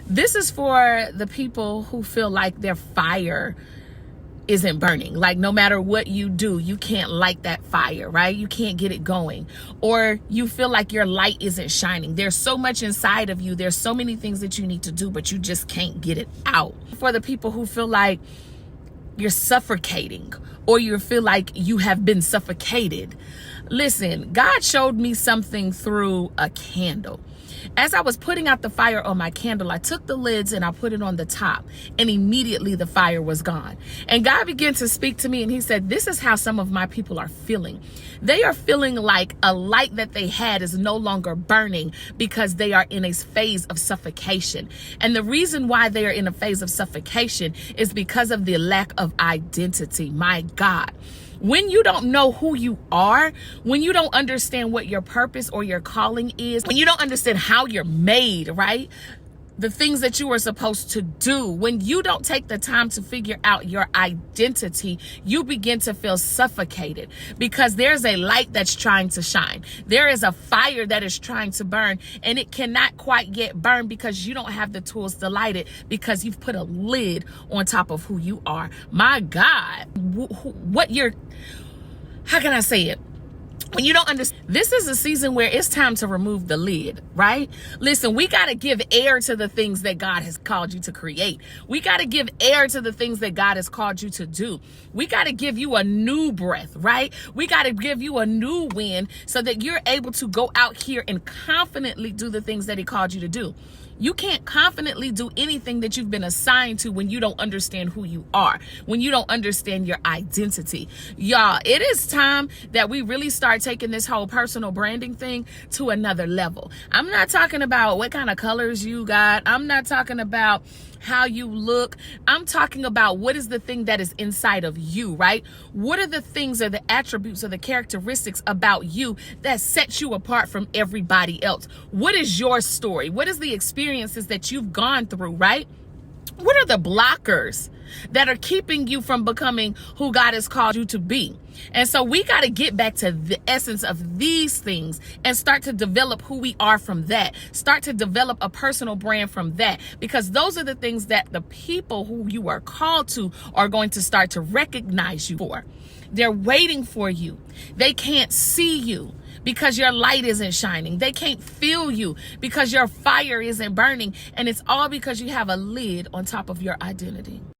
This is for the people who feel like their fire isn't burning. Like no matter what you do, you can't light that fire, right? You can't get it going. Or you feel like your light isn't shining. There's so much inside of you. There's so many things that you need to do, but you just can't get it out. For the people who feel like you're suffocating or you feel like you have been suffocated. Listen, God showed me something through a candle. As I was putting out the fire on my candle, I took the lids and I put it on the top, and immediately the fire was gone. And God began to speak to me, and he said, this is how some of my people are feeling. They are feeling like a light that they had is no longer burning because they are in a phase of suffocation. And the reason why they are in a phase of suffocation is because of the lack of identity. My God. When you don't know who you are, when you don't understand what your purpose or your calling is, when you don't understand how you're made, right? The things that you are supposed to do, when you don't take the time to figure out your identity, you begin to feel suffocated because there's a light that's trying to shine. There is a fire that is trying to burn, and it cannot quite get burned because you don't have the tools to light it because you've put a lid on top of who you are. My God, how can I say it? When you don't understand, this is a season where it's time to remove the lid, right? Listen, we got to give air to the things that God has called you to create. We got to give air to the things that God has called you to do. We got to give you a new breath, right? We got to give you a new wind so that you're able to go out here and confidently do the things that he called you to do. You can't confidently do anything that you've been assigned to when you don't understand who you are, when you don't understand your identity. Y'all, it is time that we really start taking this whole personal branding thing to another level. I'm not talking about what kind of colors you got. I'm not talking about how you look. I'm talking about what is the thing that is inside of you, right? What are the things or the attributes or the characteristics about you that sets you apart from everybody else? What is your story? What is the experiences that you've gone through, right? What are the blockers that are keeping you from becoming who God has called you to be? And so we got to get back to the essence of these things and start to develop who we are from that. Start to develop a personal brand from that, because those are the things that the people who you are called to are going to start to recognize you for. They're waiting for you. They can't see you because your light isn't shining. They can't feel you because your fire isn't burning. And it's all because you have a lid on top of your identity.